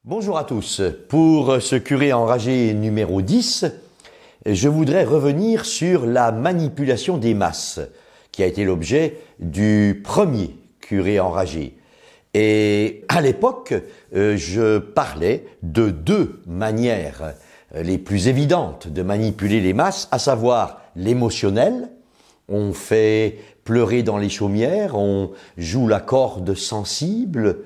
Bonjour à tous. Pour ce curé enragé numéro 10, je voudrais revenir sur la manipulation des masses, qui a été l'objet du premier curé enragé. Et à l'époque, je parlais de deux manières les plus évidentes de manipuler les masses, à savoir l'émotionnel. On fait pleurer dans les chaumières, on joue la corde sensible,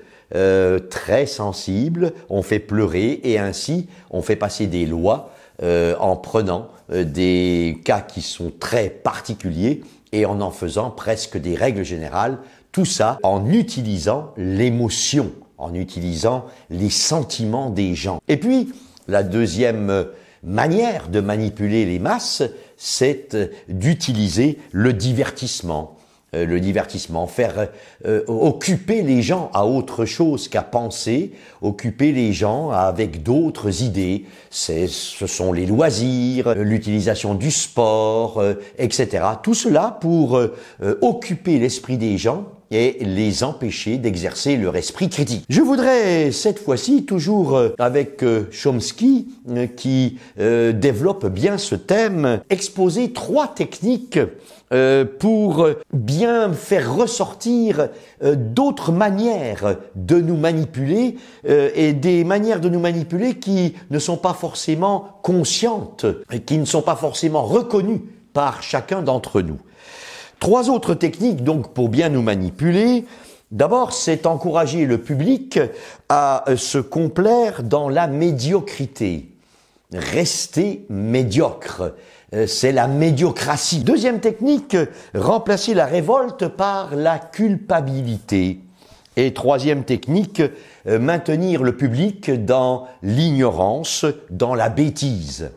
très sensible, on fait pleurer et ainsi on fait passer des lois en prenant des cas qui sont très particuliers et en faisant presque des règles générales, tout ça en utilisant l'émotion, en utilisant les sentiments des gens. Et puis, la deuxième manière de manipuler les masses, c'est d'utiliser le divertissement. Faire occuper les gens à autre chose qu'à penser, occuper les gens avec d'autres idées. Ce sont les loisirs, l'utilisation du sport, etc. Tout cela pour occuper l'esprit des gens et les empêcher d'exercer leur esprit critique. Je voudrais cette fois-ci, toujours avec Chomsky, qui développe bien ce thème, exposer trois techniques pour bien faire ressortir d'autres manières de nous manipuler et des manières de nous manipuler qui ne sont pas forcément conscientes, qui ne sont pas forcément reconnues par chacun d'entre nous. Trois autres techniques donc pour bien nous manipuler. D'abord, c'est encourager le public à se complaire dans la médiocrité. Rester médiocre. C'est la médiocratie. Deuxième technique, remplacer la révolte par la culpabilité. Et troisième technique, maintenir le public dans l'ignorance, dans la bêtise.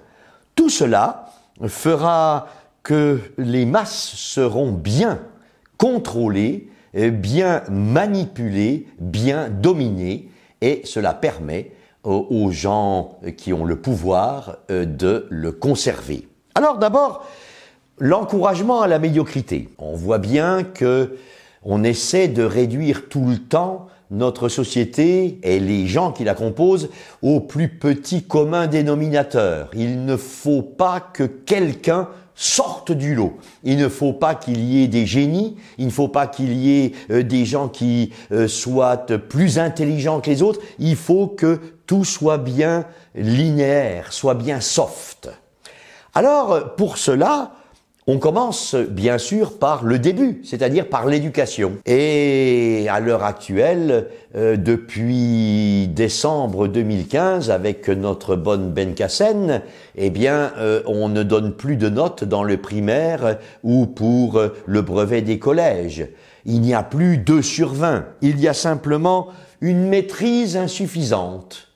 Tout cela fera que les masses seront bien contrôlées, bien manipulées, bien dominées, et cela permet aux gens qui ont le pouvoir de le conserver. Alors d'abord, l'encouragement à la médiocrité. On voit bien que on essaie de réduire tout le temps notre société et les gens qui la composent au plus petit commun dénominateur. Il ne faut pas que quelqu'un sorte du lot. Il ne faut pas qu'il y ait des génies, il ne faut pas qu'il y ait des gens qui soient plus intelligents que les autres. Il faut que tout soit bien linéaire, soit bien soft. Alors, pour cela, on commence bien sûr par le début, c'est-à-dire par l'éducation. Et à l'heure actuelle, depuis décembre 2015, avec notre bonne Benkassen, eh bien, on ne donne plus de notes dans le primaire ou pour le brevet des collèges. Il n'y a plus 2 sur 20. Il y a simplement une maîtrise insuffisante.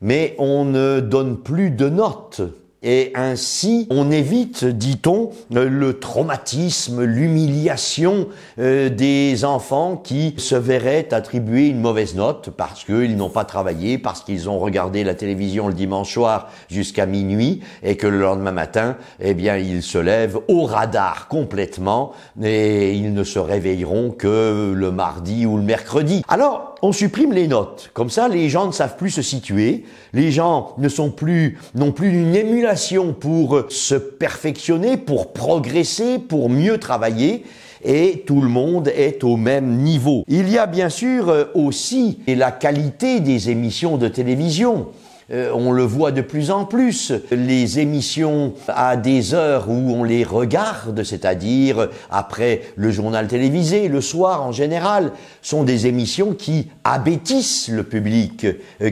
Mais on ne donne plus de notes. Et ainsi, on évite, dit-on, le traumatisme, l'humiliation des enfants qui se verraient attribuer une mauvaise note parce qu'ils n'ont pas travaillé, parce qu'ils ont regardé la télévision le dimanche soir jusqu'à minuit et que le lendemain matin, eh bien, ils se lèvent au radar complètement et ils ne se réveilleront que le mardi ou le mercredi. Alors, on supprime les notes. Comme ça, les gens ne savent plus se situer. Les gens n'ont plus une émulation pour se perfectionner, pour progresser, pour mieux travailler. Et tout le monde est au même niveau. Il y a bien sûr aussi la qualité des émissions de télévision. On le voit de plus en plus, les émissions à des heures où on les regarde, c'est-à-dire après le journal télévisé, le soir en général, sont des émissions qui abêtissent le public,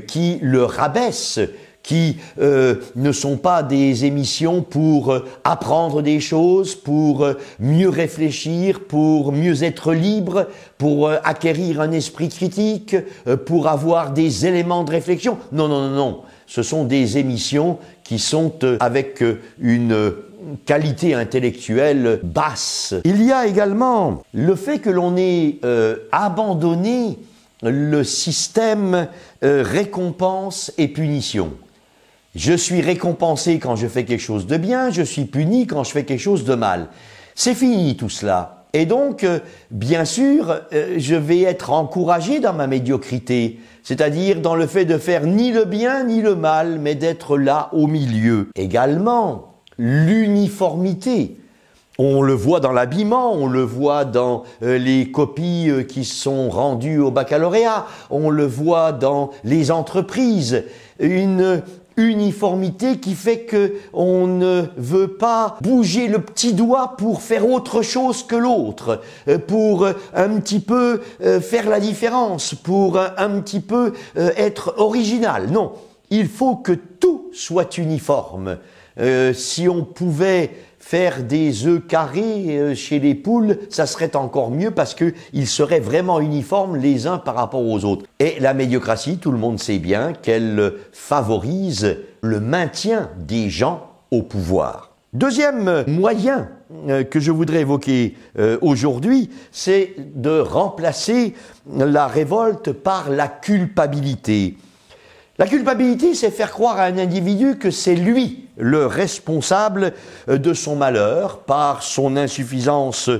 qui le rabaissent, qui ne sont pas des émissions pour apprendre des choses, pour mieux réfléchir, pour mieux être libre, pour acquérir un esprit critique, pour avoir des éléments de réflexion. Non, non, non, non. Ce sont des émissions qui sont avec une qualité intellectuelle basse. Il y a également le fait que l'on ait abandonné le système récompense et punition. Je suis récompensé quand je fais quelque chose de bien, je suis puni quand je fais quelque chose de mal. C'est fini tout cela. Et donc, bien sûr, je vais être encouragé dans ma médiocrité, c'est-à-dire dans le fait de faire ni le bien ni le mal, mais d'être là au milieu. Également, l'uniformité. On le voit dans l'habillement, on le voit dans les copies qui sont rendues au baccalauréat, on le voit dans les entreprises. Une uniformité qui fait que on ne veut pas bouger le petit doigt pour faire autre chose que l'autre, pour un petit peu faire la différence, pour un petit peu être original. Non, il faut que tout soit uniforme. Si on pouvait faire des œufs carrés chez les poules, ça serait encore mieux parce qu'ils seraient vraiment uniformes les uns par rapport aux autres. Et la médiocratie, tout le monde sait bien qu'elle favorise le maintien des gens au pouvoir. Deuxième moyen que je voudrais évoquer aujourd'hui, c'est de remplacer la révolte par la culpabilité. La culpabilité, c'est faire croire à un individu que c'est lui le responsable de son malheur par son insuffisance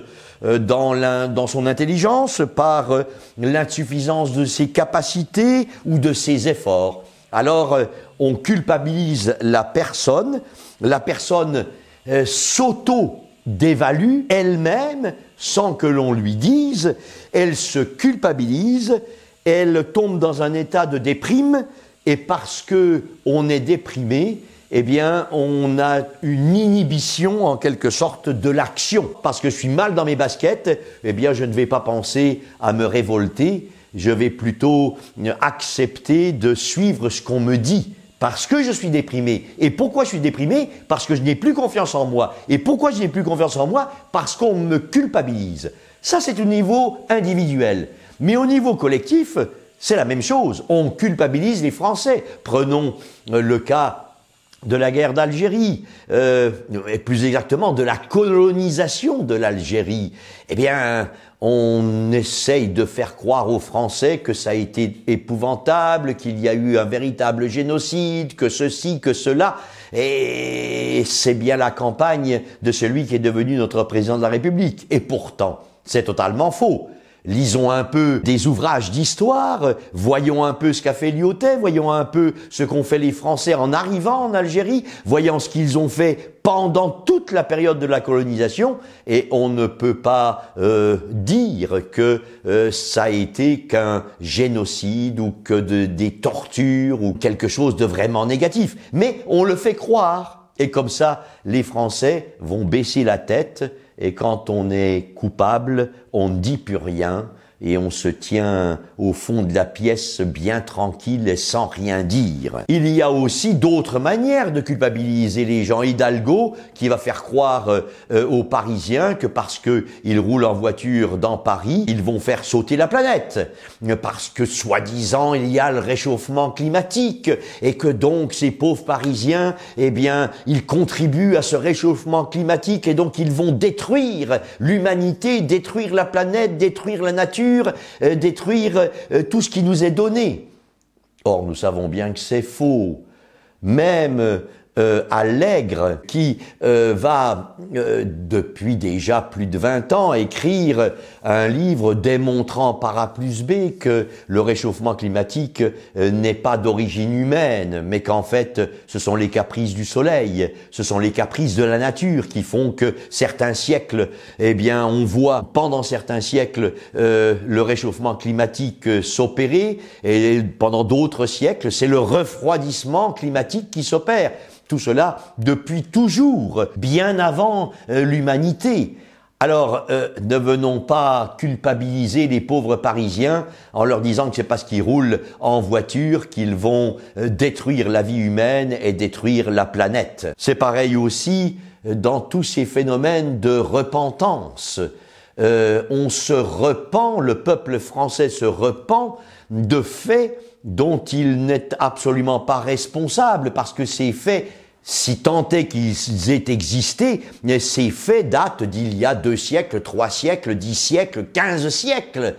dans son intelligence, par l'insuffisance de ses capacités ou de ses efforts. Alors, on culpabilise la personne s'auto-dévalue elle-même sans que l'on lui dise, elle se culpabilise, elle tombe dans un état de déprime. Et parce que on est déprimé, eh bien, on a une inhibition en quelque sorte de l'action. Parce que je suis mal dans mes baskets, eh bien, je ne vais pas penser à me révolter. Je vais plutôt accepter de suivre ce qu'on me dit. Parce que je suis déprimé. Et pourquoi je suis déprimé? Parce que je n'ai plus confiance en moi. Et pourquoi je n'ai plus confiance en moi? Parce qu'on me culpabilise. Ça, c'est au niveau individuel. Mais au niveau collectif, c'est la même chose, on culpabilise les Français. Prenons le cas de la guerre d'Algérie, et plus exactement de la colonisation de l'Algérie. Eh bien, on essaye de faire croire aux Français que ça a été épouvantable, qu'il y a eu un véritable génocide, que ceci, que cela. Et c'est bien la campagne de celui qui est devenu notre président de la République. Et pourtant, c'est totalement faux. Lisons un peu des ouvrages d'histoire, voyons un peu ce qu'a fait Lyautey, voyons un peu ce qu'ont fait les Français en arrivant en Algérie, voyons ce qu'ils ont fait pendant toute la période de la colonisation, et on ne peut pas dire que ça a été qu'un génocide ou que des tortures ou quelque chose de vraiment négatif. Mais on le fait croire, et comme ça, les Français vont baisser la tête. Et quand on est coupable, on ne dit plus rien et on se tient au fond de la pièce bien tranquille et sans rien dire. Il y a aussi d'autres manières de culpabiliser les gens. Hidalgo qui va faire croire aux Parisiens que parce qu'ils roulent en voiture dans Paris, ils vont faire sauter la planète. Parce que soi-disant il y a le réchauffement climatique et que donc ces pauvres Parisiens, eh bien, ils contribuent à ce réchauffement climatique et donc ils vont détruire l'humanité, détruire la planète, détruire la nature, détruire tout ce qui nous est donné. Or, nous savons bien que c'est faux. Même Allègre, qui va, depuis déjà plus de 20 ans, écrire un livre démontrant par A plus B que le réchauffement climatique n'est pas d'origine humaine, mais qu'en fait, ce sont les caprices du soleil, ce sont les caprices de la nature qui font que certains siècles, eh bien, on voit pendant certains siècles le réchauffement climatique s'opérer, et pendant d'autres siècles, c'est le refroidissement climatique qui s'opère. Tout cela depuis toujours, bien avant l'humanité. Alors, ne venons pas culpabiliser les pauvres Parisiens en leur disant que c'est parce qu'ils roulent en voiture qu'ils vont détruire la vie humaine et détruire la planète. C'est pareil aussi dans tous ces phénomènes de repentance. On se repent, le peuple français se repent de faits dont il n'est absolument pas responsable, parce que ces faits, si tant est qu'ils aient existé, ces faits datent d'il y a 2 siècles, 3 siècles, 10 siècles, 15 siècles.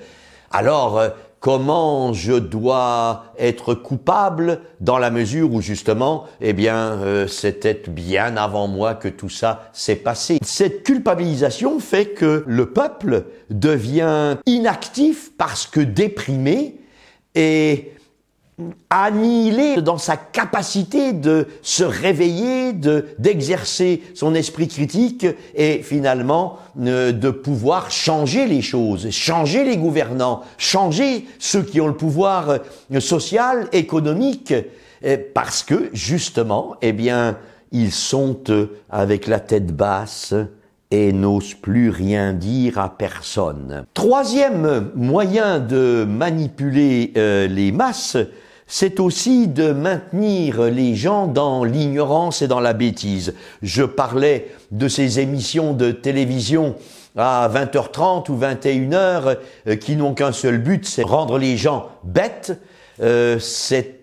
Alors, comment je dois être coupable dans la mesure où justement, c'était bien avant moi que tout ça s'est passé. Cette culpabilisation fait que le peuple devient inactif parce que déprimé et annihilé dans sa capacité de se réveiller, d'exercer son esprit critique et finalement de pouvoir changer les choses, changer les gouvernants, changer ceux qui ont le pouvoir social, économique, parce que justement, ils sont avec la tête basse et n'osent plus rien dire à personne. Troisième moyen de manipuler les masses, c'est aussi de maintenir les gens dans l'ignorance et dans la bêtise. Je parlais de ces émissions de télévision à 20h30 ou 21h qui n'ont qu'un seul but, c'est rendre les gens bêtes, c'est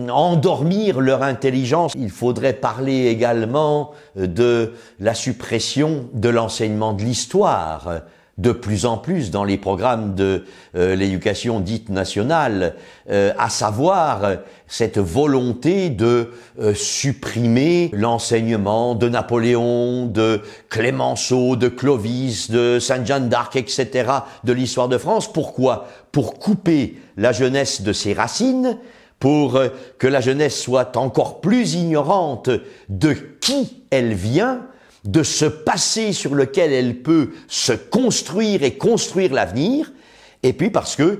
endormir leur intelligence. Il faudrait parler également de la suppression de l'enseignement de l'histoire. De plus en plus dans les programmes de l'éducation dite nationale, à savoir cette volonté de supprimer l'enseignement de Napoléon, de Clémenceau, de Clovis, de Sainte Jeanne d'Arc, etc., de l'histoire de France. Pourquoi? Pour couper la jeunesse de ses racines, pour que la jeunesse soit encore plus ignorante de qui elle vient, de ce passé sur lequel elle peut se construire et construire l'avenir, et puis parce que,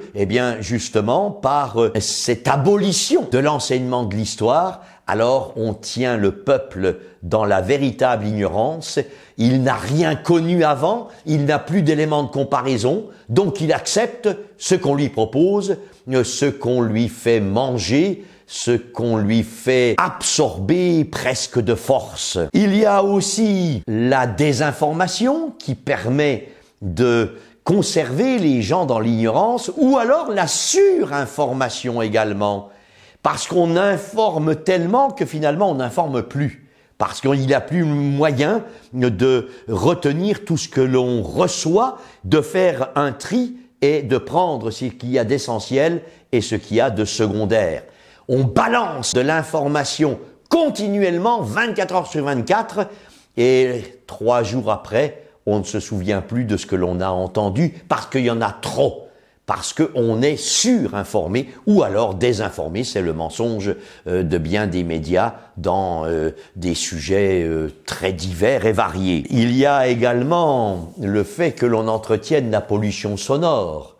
justement, par cette abolition de l'enseignement de l'histoire, alors on tient le peuple dans la véritable ignorance, il n'a rien connu avant, il n'a plus d'éléments de comparaison, donc il accepte ce qu'on lui propose, ce qu'on lui fait manger, ce qu'on lui fait absorber presque de force. Il y a aussi la désinformation qui permet de conserver les gens dans l'ignorance, ou alors la surinformation également, parce qu'on informe tellement que finalement on n'informe plus, parce qu'il n'y a plus moyen de retenir tout ce que l'on reçoit, de faire un tri et de prendre ce qu'il y a d'essentiel et ce qu'il y a de secondaire. On balance de l'information continuellement, 24 heures sur 24, et 3 jours après, on ne se souvient plus de ce que l'on a entendu parce qu'il y en a trop, parce qu'on est surinformé ou alors désinformé, c'est le mensonge de bien des médias dans des sujets très divers et variés. Il y a également le fait que l'on entretienne la pollution sonore,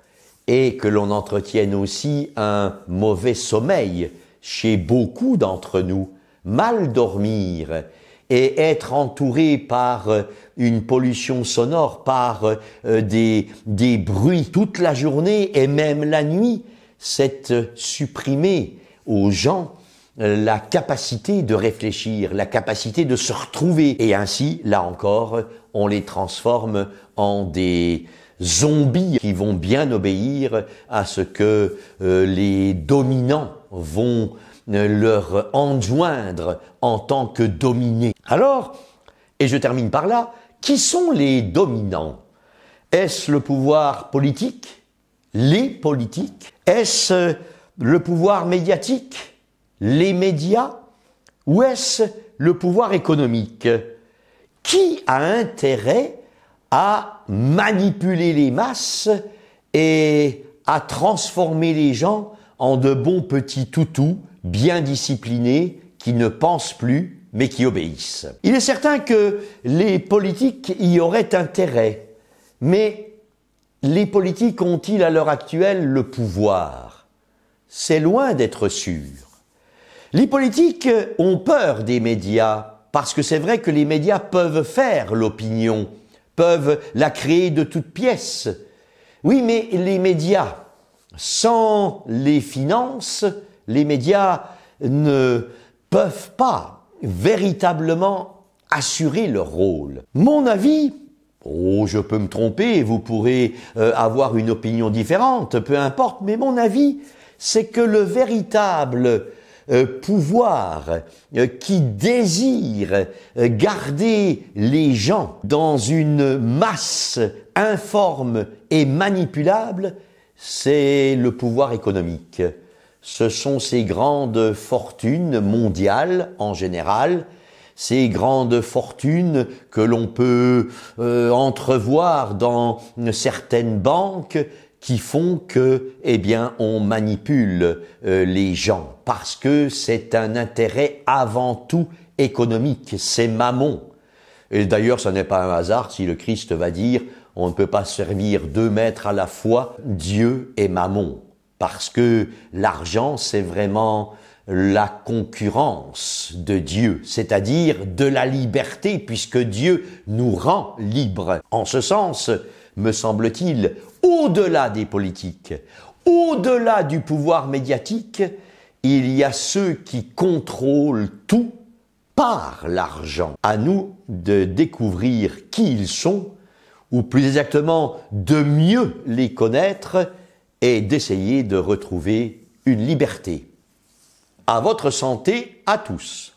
et que l'on entretienne aussi un mauvais sommeil chez beaucoup d'entre nous, mal dormir et être entouré par une pollution sonore, par des bruits toute la journée et même la nuit, c'est supprimer aux gens la capacité de réfléchir, la capacité de se retrouver. Et ainsi, là encore, on les transforme en des zombies qui vont bien obéir à ce que les dominants vont leur enjoindre en tant que dominés. Alors, et je termine par là, qui sont les dominants? Est-ce le pouvoir politique? Les politiques? Est-ce le pouvoir médiatique? Les médias? Ou est-ce le pouvoir économique? Qui a intérêt à manipuler les masses et à transformer les gens en de bons petits toutous bien disciplinés qui ne pensent plus mais qui obéissent? Il est certain que les politiques y auraient intérêt, mais les politiques ont-ils à l'heure actuelle le pouvoir? C'est loin d'être sûr. Les politiques ont peur des médias parce que c'est vrai que les médias peuvent faire l'opinion, peuvent la créer de toutes pièces. Oui, mais les médias, sans les finances, les médias ne peuvent pas véritablement assurer leur rôle. Mon avis, je peux me tromper, vous pourrez avoir une opinion différente, peu importe, mais mon avis, c'est que le véritable pouvoir qui désire garder les gens dans une masse informe et manipulable, c'est le pouvoir économique. Ce sont ces grandes fortunes mondiales en général, ces grandes fortunes que l'on peut entrevoir dans certaines banques qui font que, eh bien, on manipule les gens parce que c'est un intérêt avant tout économique, c'est mammon. Et d'ailleurs, ce n'est pas un hasard si le Christ va dire on ne peut pas servir 2 maîtres à la fois, Dieu et mammon. Parce que l'argent, c'est vraiment la concurrence de Dieu, c'est-à-dire de la liberté, puisque Dieu nous rend libres. En ce sens, me semble-t-il, au-delà des politiques, au-delà du pouvoir médiatique, il y a ceux qui contrôlent tout par l'argent. À nous de découvrir qui ils sont, ou plus exactement de mieux les connaître et d'essayer de retrouver une liberté. À votre santé à tous.